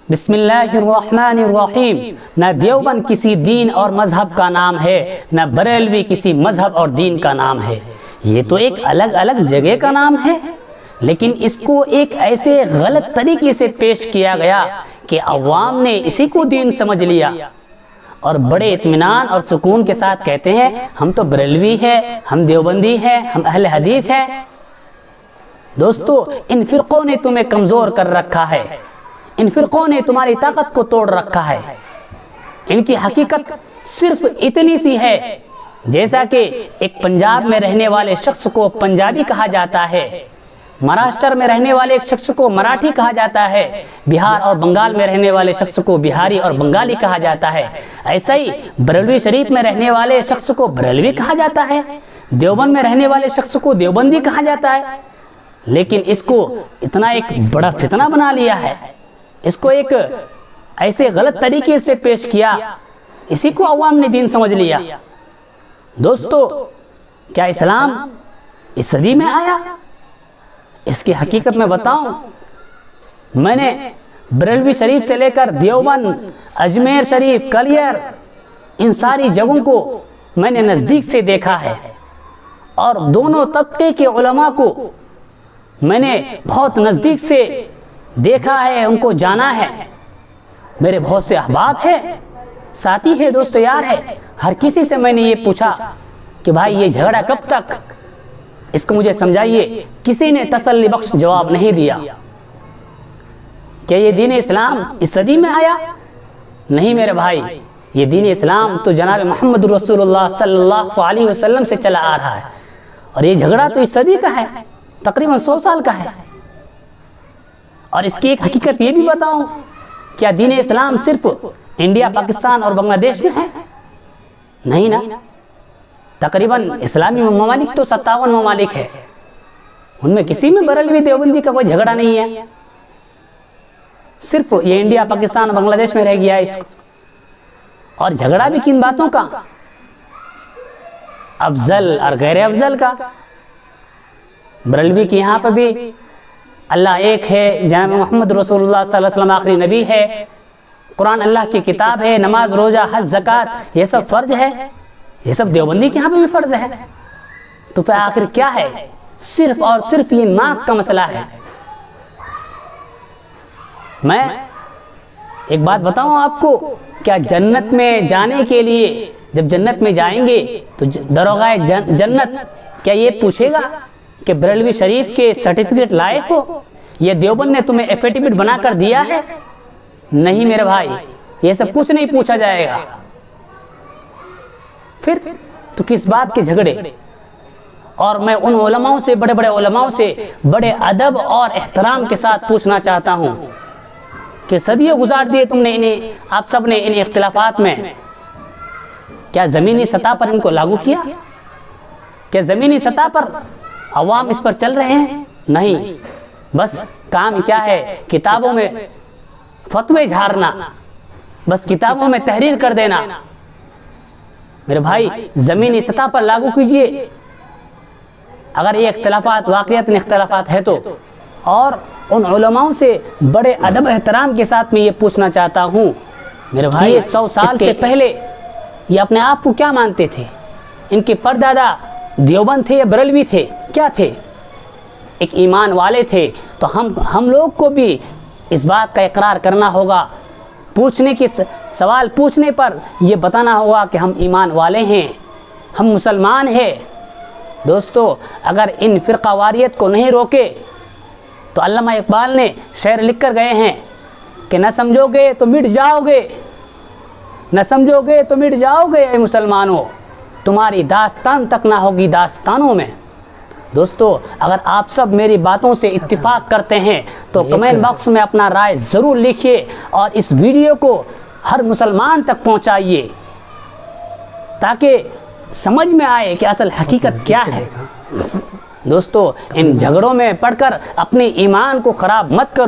بسم اللہ الرحمن الرحیم۔ نہ دیوبند کسی دین اور مذہب کا نام ہے، نہ بریلوی کسی مذہب اور دین کا نام ہے۔ یہ تو ایک الگ الگ جگہ کا نام ہے، لیکن اس کو ایک ایسے غلط طریقے سے پیش کیا گیا کہ عوام نے اسی کو دین سمجھ لیا اور بڑے اطمینان اور سکون کے ساتھ کہتے ہیں ہم تو بریلوی ہیں، ہم دیوبندی ہیں، ہم اہل حدیث ہیں۔ دوستو، ان فرقوں نے تمہیں کمزور کر رکھا ہے، ان فرقوں نے تمہاری طاقت کو توڑ رکھا ہے۔ ان کی حقیقت صرف اتنی سی ہے جیسا کہ ایک پنجاب میں رہنے والے شخص کو پنجابی کہا جاتا ہے، مہاراشٹر میں رہنے والے ایک شخص کو مراٹھی کہا جاتا ہے، بہار اور بنگال میں رہنے والے شخص کو بہاری اور بنگالی کہا جاتا ہے، ایسا ہی بریلوی شریف میں رہنے والے شخص کو بریلوی کہا جاتا ہے، دیوبند میں رہنے والے شخص کو دیوبندی کہا جاتا ہے۔ لیکن اس کو اتنا ایک بڑا فتنہ بنا لیا ہے، اس کو ایک ایسے غلط طریقے سے پیش کیا، اسی کو عوام نے دین سمجھ لیا۔ دوستو، کیا اسلام اس صدی میں آیا؟ اس کی حقیقت میں بتاؤں، میں نے بریلوی شریف سے لے کر دیوبند، اجمیر شریف، کلیر، ان ساری جگہوں کو میں نے نزدیک سے دیکھا ہے، اور دونوں طبقے کے علماء کو میں نے بہت نزدیک سے دیکھا ہے، ان کو جانا ہے۔ میرے بہت سے احباب ہیں، ساتھی ہے، دوست یار ہے، ہر کسی سے میں نے یہ پوچھا کہ بھائی یہ جھگڑا کب تک، اس کو مجھے سمجھائیے۔ کسی نے تسلی بخش جواب نہیں دیا۔ کیا یہ دین اسلام اس صدی میں آیا؟ نہیں میرے بھائی، یہ دین اسلام تو جناب محمد رسول اللہ صلی اللہ علیہ وسلم سے چلا آ رہا ہے، اور یہ جھگڑا تو اس صدی کا ہے، تقریباً 100 سال کا ہے۔ اور اس کی ایک حقیقت یہ بھی بتاؤں، کیا دین اسلام صرف انڈیا، پاکستان اور بنگلہ دیش میں ہے؟ نہیں نا، تقریباً اسلامی ممالک تو 57 ممالک ہے، ان میں کسی میں بریلوی دیوبندی کا کوئی جھگڑا نہیں ہے، صرف یہ انڈیا، پاکستان اور بنگلہ دیش میں رہ گیا ہے اس کو۔ اور جھگڑا بھی کن باتوں کا؟ افضل اور غیر افضل کا۔ بریلوی کی یہاں پہ بھی اللہ ایک ہے، جناب محمد رسول اللہ صلی اللہ علیہ وسلم آخری نبی ہے، قرآن اللہ کی کتاب ہے، نماز، روزہ، حج، زکوٰۃ یہ سب فرض ہے، یہ سب دیوبندی کے یہاں پہ بھی فرض ہے۔ تو پھر آخر کیا ہے؟ صرف اور صرف یہ ناک کا مسئلہ ہے۔ میں ایک بات بتاؤں آپ کو، کیا جنت میں جانے کے لیے جب جنت میں جائیں گے تو دروغہ جنت کیا یہ پوچھے گا کہ بریلوی شریف کے سرٹیفکیٹ لائے ہو، یہ دیوبند نے تمہیں ایفیڈیوٹ بنا کر دیا ہے؟ نہیں میرے بھائی، یہ سب کچھ نہیں پوچھا جائے گا۔ پھر تو کس بات کے جھگڑے؟ اور میں ان علماء سے، بڑے بڑے علماء سے بڑے ادب اور احترام کے ساتھ پوچھنا چاہتا ہوں کہ صدیوں گزار دیے تم نے آپ سب نے ان اختلافات میں، کیا زمینی سطح پر ان کو لاگو کیا؟ کیا زمینی سطح پر عوام اس پر چل رہے ہیں؟ نہیں، بس کام کیا ہے؟ کتابوں میں فتوے جھاڑنا، بس کتابوں میں تحریر کر دینا۔ میرے بھائی، زمینی سطح پر لاگو کیجئے اگر یہ اختلافات واقعیت اختلافات ہے تو۔ اور ان علماء سے بڑے ادب احترام کے ساتھ میں یہ پوچھنا چاہتا ہوں، میرے بھائی 100 سال سے پہلے یہ اپنے آپ کو کیا مانتے تھے؟ ان کے پردادا دیوبند تھے یا بریلوی تھے؟ کیا تھے؟ ایک ایمان والے تھے۔ تو ہم لوگ کو بھی اس بات کا اقرار کرنا ہوگا، پوچھنے کی سوال پوچھنے پر یہ بتانا ہوگا کہ ہم ایمان والے ہیں، ہم مسلمان ہیں۔ دوستو، اگر ان فرقہ واریت کو نہیں روکے تو علامہ اقبال نے شعر لکھ کر گئے ہیں کہ نہ سمجھو گے تو مٹ جاؤ گے، نہ سمجھو گے تو مٹ جاؤ گے اے مسلمانوں، تمہاری داستان تک نہ ہوگی داستانوں میں۔ دوستو، اگر آپ سب میری باتوں سے اتفاق کرتے ہیں تو کمنٹ باکس میں اپنا رائے ضرور لکھیے، اور اس ویڈیو کو ہر مسلمان تک پہنچائیے تاکہ سمجھ میں آئے کہ اصل حقیقت کیا ہے۔ دوستو، ان جھگڑوں میں پڑھ کر اپنے ایمان کو خراب مت کرو۔